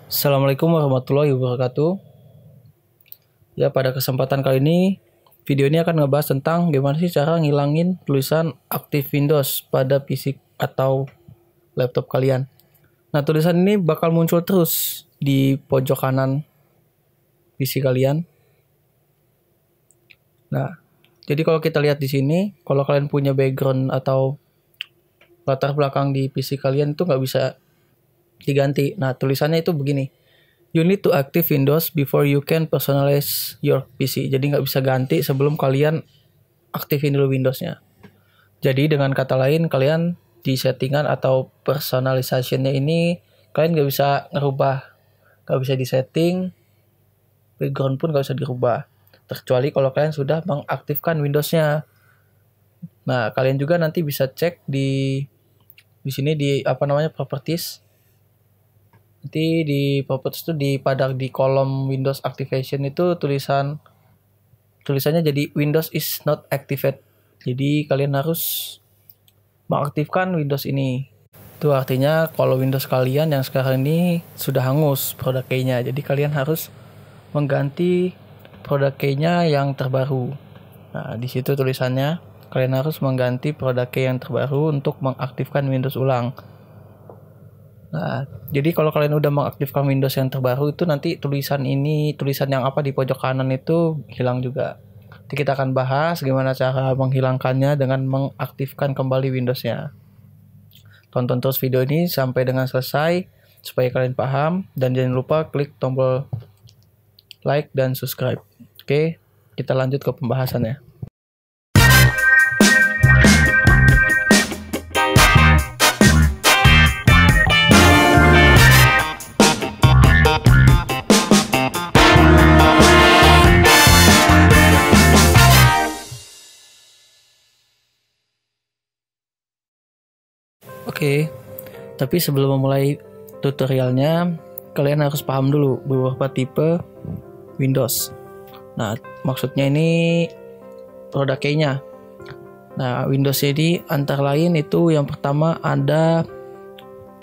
Assalamualaikum warahmatullahi wabarakatuh. Ya, pada kesempatan kali ini, video ini akan ngebahas tentang gimana sih cara ngilangin tulisan aktif Windows pada PC atau laptop kalian. Nah, tulisan ini bakal muncul terus di pojok kanan PC kalian. Nah, jadi kalau kita lihat di sini, kalau kalian punya background atau latar belakang di PC kalian itu nggak bisa diganti. Nah, tulisannya itu begini. You need to active Windows before you can personalize your PC. Jadi nggak bisa ganti sebelum kalian aktifin dulu Windowsnya. Jadi dengan kata lain, kalian di settingan atau personalizationnya ini, kalian nggak bisa ngerubah. Nggak bisa disetting, background pun nggak bisa dirubah. Terkecuali kalau kalian sudah mengaktifkan Windowsnya. Nah, kalian juga nanti bisa cek di sini di properties. Nanti di properties itu di kolom Windows Activation itu tulisannya jadi Windows is not activated. Jadi kalian harus mengaktifkan Windows ini. Itu artinya kalau Windows kalian yang sekarang ini sudah hangus product key-nya. Jadi kalian harus mengganti product key-nya yang terbaru. Nah, di situ tulisannya kalian harus mengganti product key yang terbaru untuk mengaktifkan Windows ulang. Nah, jadi kalau kalian udah mengaktifkan Windows yang terbaru itu nanti tulisan yang di pojok kanan itu hilang juga. Nanti kita akan bahas gimana cara menghilangkannya dengan mengaktifkan kembali Windows-nya. Tonton terus video ini sampai dengan selesai supaya kalian paham dan jangan lupa klik tombol like dan subscribe. Oke, kita lanjut ke pembahasannya. Oke, tapi sebelum memulai tutorialnya, kalian harus paham dulu beberapa tipe Windows. Nah, maksudnya ini product key-nya. Nah, Windows ini antara lain itu yang pertama ada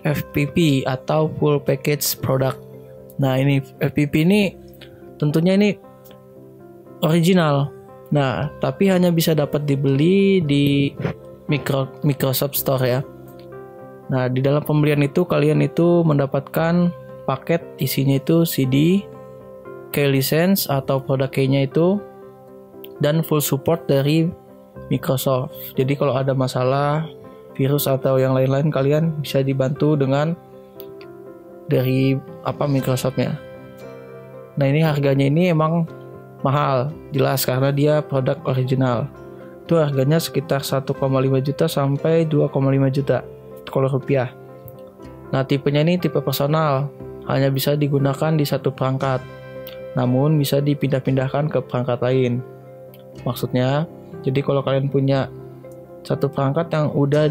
FPP atau Full Package Product. Nah, ini FPP ini tentunya ini original. Nah, tapi hanya bisa dapat dibeli di Microsoft Store ya. Nah, di dalam pembelian itu kalian itu mendapatkan paket isinya itu CD, key license atau product key-nya itu, dan full support dari Microsoft. Jadi kalau ada masalah virus atau yang lain-lain kalian bisa dibantu dengan dari Microsoft-nya. Nah, ini harganya ini emang mahal, jelas karena dia produk original. Itu harganya sekitar 1,5 juta sampai 2,5 juta kalau rupiah. Nah, tipenya ini tipe personal, hanya bisa digunakan di satu perangkat, namun bisa dipindah-pindahkan ke perangkat lain. Maksudnya, jadi kalau kalian punya satu perangkat yang udah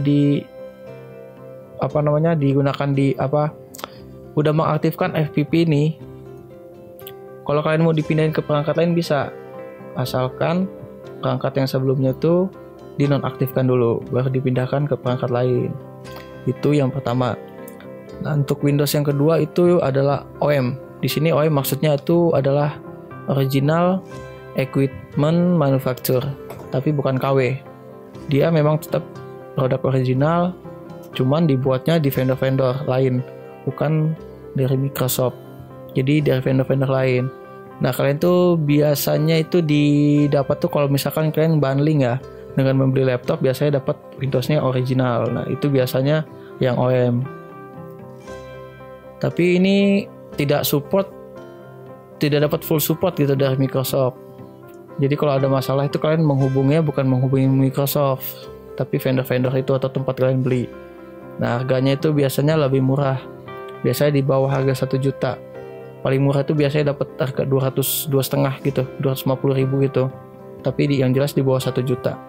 udah mengaktifkan FPP ini, kalau kalian mau dipindahin ke perangkat lain bisa, asalkan perangkat yang sebelumnya itu dinonaktifkan dulu, baru dipindahkan ke perangkat lain. Itu yang pertama. Nah, untuk Windows yang kedua itu adalah OEM. Di sini OEM maksudnya itu adalah Original Equipment Manufacturer, tapi bukan KW. Dia memang tetap produk original, cuman dibuatnya di vendor-vendor lain, bukan dari Microsoft. Jadi dari vendor-vendor lain. Nah, kalian tuh biasanya itu didapat tuh kalau misalkan kalian bundling ya, dengan membeli laptop biasanya dapat Windows-nya original. Nah, itu biasanya yang OEM. Tapi ini tidak dapat full support gitu dari Microsoft. Jadi kalau ada masalah itu kalian menghubunginya bukan menghubungi Microsoft, tapi vendor-vendor itu atau tempat kalian beli. Nah, harganya itu biasanya lebih murah. Biasanya di bawah harga 1 juta. Paling murah itu biasanya dapat harga 200, 2,5 gitu, 250.000 gitu. Tapi yang jelas di bawah 1 juta.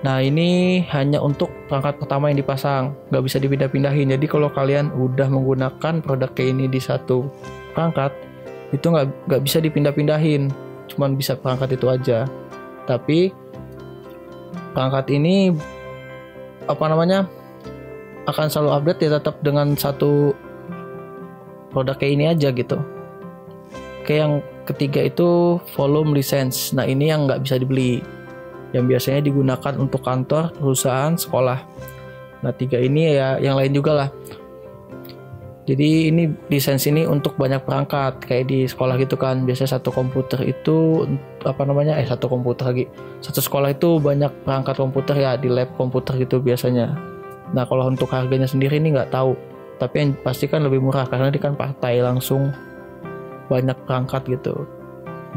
Nah, ini hanya untuk perangkat pertama yang dipasang, nggak bisa dipindah-pindahin. Jadi kalau kalian udah menggunakan produk kayak ini di satu perangkat, itu nggak bisa dipindah-pindahin, cuman bisa perangkat itu aja. Tapi perangkat ini akan selalu update ya, tetap dengan satu produk kayak ini aja gitu. Oke, yang ketiga itu volume license. Nah ini yang nggak bisa dibeli, yang biasanya digunakan untuk kantor, perusahaan, sekolah. Nah 3 ini ya yang lain juga lah. Jadi ini lisensi ini untuk banyak perangkat, kayak di sekolah gitu kan. Biasanya satu komputer itu satu sekolah itu banyak perangkat komputer ya, di lab komputer gitu biasanya. Nah kalau untuk harganya sendiri ini nggak tahu, tapi yang pasti kan lebih murah karena dia kan partai langsung banyak perangkat gitu.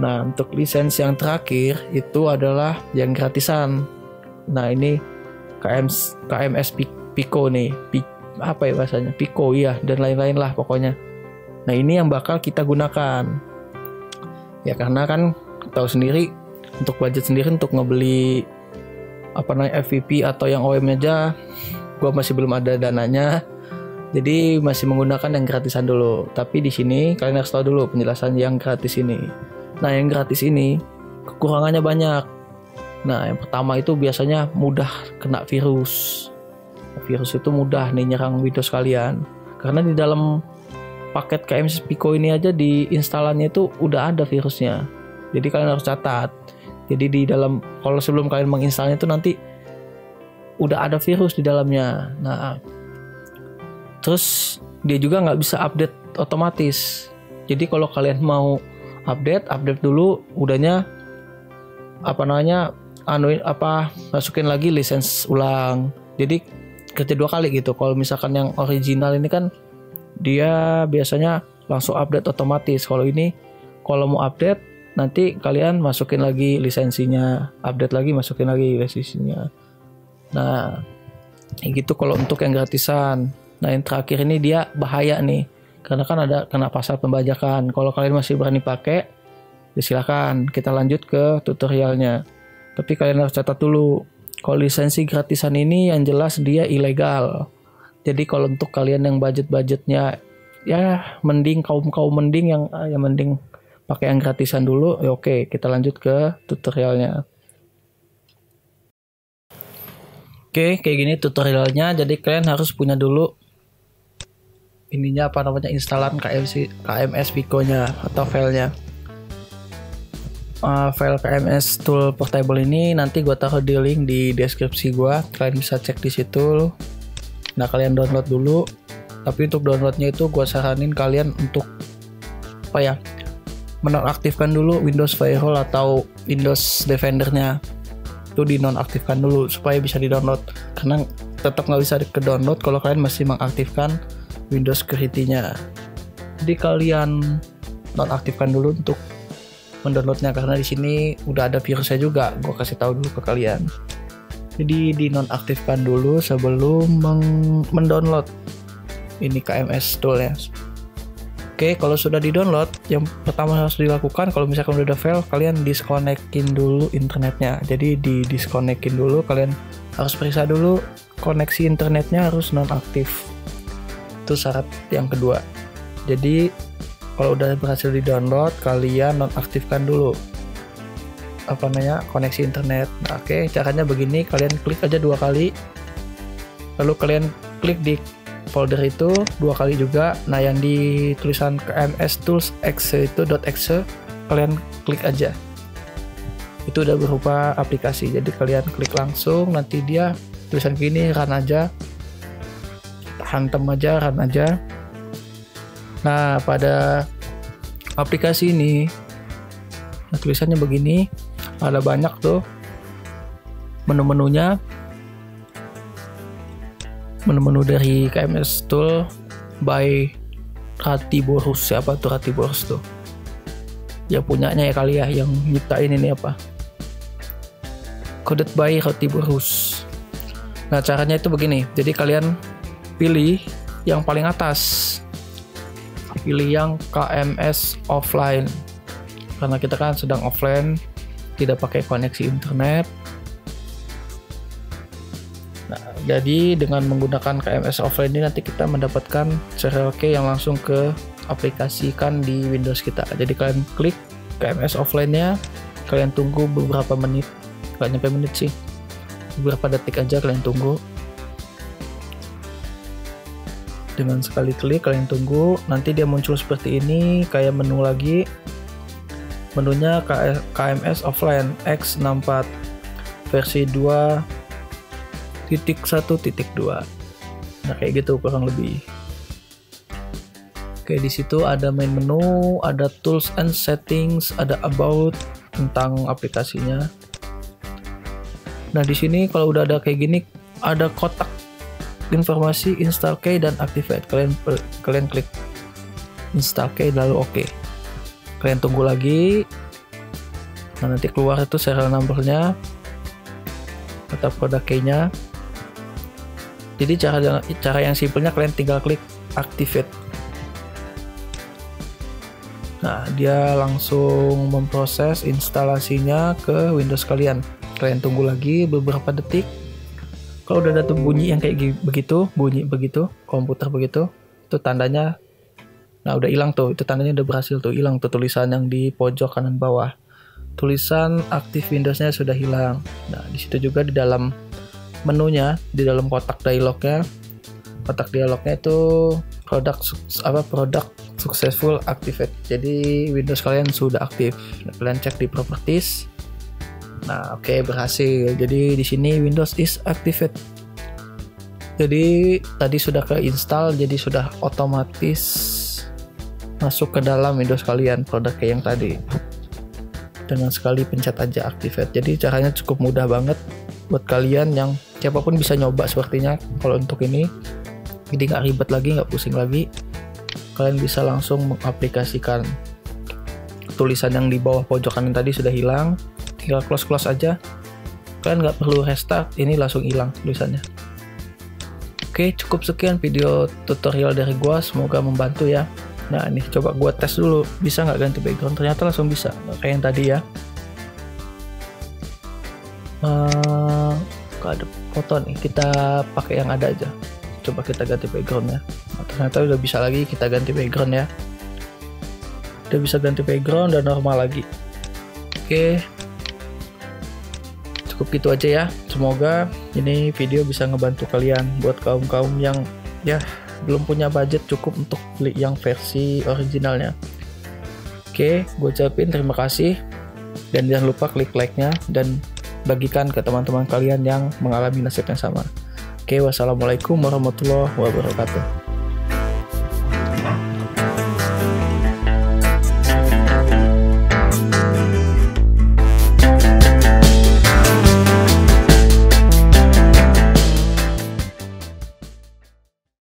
Nah untuk lisensi yang terakhir itu adalah yang gratisan. Nah ini KMS Pico nih, apa ya bahasanya, Pico ya, dan lain-lain lah pokoknya. Nah ini yang bakal kita gunakan ya, karena kan tahu sendiri untuk budget sendiri untuk ngebeli FVP atau yang OEM aja gue masih belum ada dananya, jadi masih menggunakan yang gratisan dulu. Tapi di sini kalian harus tahu dulu penjelasan yang gratis ini. Nah yang gratis ini kekurangannya banyak. Nah yang pertama itu biasanya mudah kena virus. Virus itu mudah nih nyerang Windows kalian, karena di dalam paket KMS Pico ini aja di instalannya itu udah ada virusnya. Jadi kalian harus catat. Jadi di dalam, kalau sebelum kalian menginstalnya itu nanti udah ada virus di dalamnya. Nah terus dia juga nggak bisa update otomatis. Jadi kalau kalian mau update dulu, udahnya masukin lagi lisensi ulang. Jadi kerja 2 kali gitu. Kalau misalkan yang original ini kan dia biasanya langsung update otomatis. Kalau ini kalau mau update nanti kalian masukin lagi lisensinya, update lagi masukin lagi lisensinya. Nah gitu kalau untuk yang gratisan. Nah yang terakhir ini dia bahaya nih, karena kan ada kena pasal pembajakan. Kalau kalian masih berani pakai, ya silakan kita lanjut ke tutorialnya. Tapi kalian harus catat dulu, kalau lisensi gratisan ini yang jelas dia ilegal. Jadi kalau untuk kalian yang budgetnya ya mending kaum mending yang mending pakai yang gratisan dulu. Ya oke, kita lanjut ke tutorialnya. Oke, kayak gini tutorialnya. Jadi kalian harus punya dulu instalan KMS Pico-nya atau filenya. File KMS Tool Portable ini nanti gue taruh di link di deskripsi gue, kalian bisa cek di situ. Nah kalian download dulu, tapi untuk downloadnya itu gue saranin kalian untuk menonaktifkan dulu Windows Firewall atau Windows Defender-nya. Itu dinonaktifkan dulu supaya bisa di-download, karena tetap nggak bisa ke-download kalau kalian masih mengaktifkan Windows Security-nya. Jadi kalian nonaktifkan dulu untuk mendownloadnya, karena di sini udah ada virusnya juga. Gue kasih tahu dulu ke kalian. Jadi dinonaktifkan dulu sebelum mendownload ini KMS Tool ya. Oke, kalau sudah di-download, yang pertama harus dilakukan kalau misalkan udah ada file, kalian disconnectin dulu internetnya. Jadi disconnectin dulu, kalian harus periksa dulu koneksi internetnya harus nonaktif. Itu syarat yang kedua. Jadi kalau udah berhasil di-download, kalian nonaktifkan dulu koneksi internet. Nah, oke, caranya begini, kalian klik aja 2 kali. Lalu kalian klik di folder itu 2 kali juga. Nah, yang di tulisan KMS Tools exe itu .exe, kalian klik aja. Itu udah berupa aplikasi. Jadi kalian klik langsung, nanti dia tulisan gini, run aja. Hantam aja, run aja. Nah, pada aplikasi ini tulisannya begini, ada banyak tuh menu-menunya. Menu-menu dari KMS Tool by Ratiborous. Siapa tuh Ratiborous tuh? Ya punyanya ya kali ya, yang nyiptain ini apa? Coded by Ratiborous. Nah, caranya itu begini. Jadi kalian pilih yang paling atas. Pilih yang KMS offline, karena kita kan sedang offline, tidak pakai koneksi internet. Nah, jadi dengan menggunakan KMS offline ini nanti kita mendapatkan serial key yang langsung ke aplikasikan di Windows kita. Jadi kalian klik KMS offline-nya, kalian tunggu beberapa menit, nggak nyampe menit sih, beberapa detik aja kalian tunggu. Dengan sekali klik kalian tunggu, nanti dia muncul seperti ini, kayak menu lagi. Menunya KMS Offline X64 versi 2.1.2. Nah kayak gitu kurang lebih. Oke, di situ ada main menu, ada tools and settings, ada about tentang aplikasinya. Nah di sini kalau udah ada kayak gini, ada kotak informasi install key dan activate. Kalian klik install key lalu oke. Kalian tunggu lagi. Nah nanti keluar itu serial numbernya atau produk key-nya. Jadi cara yang simpelnya kalian tinggal klik activate. Nah dia langsung memproses instalasinya ke Windows kalian. Kalian tunggu lagi beberapa detik. Kalau udah ada tuh bunyi yang kayak begitu, bunyi begitu, komputer begitu, itu tandanya, nah udah hilang tuh, itu tandanya udah berhasil tuh, hilang tuh tulisan yang di pojok kanan bawah. Tulisan aktif Windows-nya sudah hilang. Nah di situ juga di dalam menunya, di dalam kotak dialognya itu produk successful activate. Jadi Windows kalian sudah aktif. Nah, kalian cek di properties. Nah, oke, berhasil. Jadi di sini Windows is activate. Jadi tadi sudah keinstall, jadi sudah otomatis masuk ke dalam Windows kalian produk kayak yang tadi. Dengan sekali pencet aja activate. Jadi caranya cukup mudah banget buat kalian yang siapapun bisa nyoba sepertinya. Kalau untuk ini, jadi nggak ribet lagi, nggak pusing lagi. Kalian bisa langsung mengaplikasikan tulisan yang di bawah pojok kanan tadi sudah hilang. Tinggal close aja, kalian nggak perlu restart, ini langsung hilang tulisannya. Oke, cukup sekian video tutorial dari gua, semoga membantu ya. Nah ini coba gua tes dulu, bisa nggak ganti background, ternyata langsung bisa, kayak yang tadi ya. Gak ada foto nih, kita pakai yang ada aja. Coba kita ganti backgroundnya. Nah, ternyata udah bisa lagi kita ganti background ya. Udah bisa ganti background dan normal lagi. Oke, cukup gitu aja ya. Semoga ini video bisa ngebantu kalian buat kaum-kaum yang ya belum punya budget cukup untuk beli yang versi originalnya. Oke, gue ucapin terima kasih dan jangan lupa klik like-nya dan bagikan ke teman-teman kalian yang mengalami nasib yang sama. Oke, wassalamualaikum warahmatullahi wabarakatuh.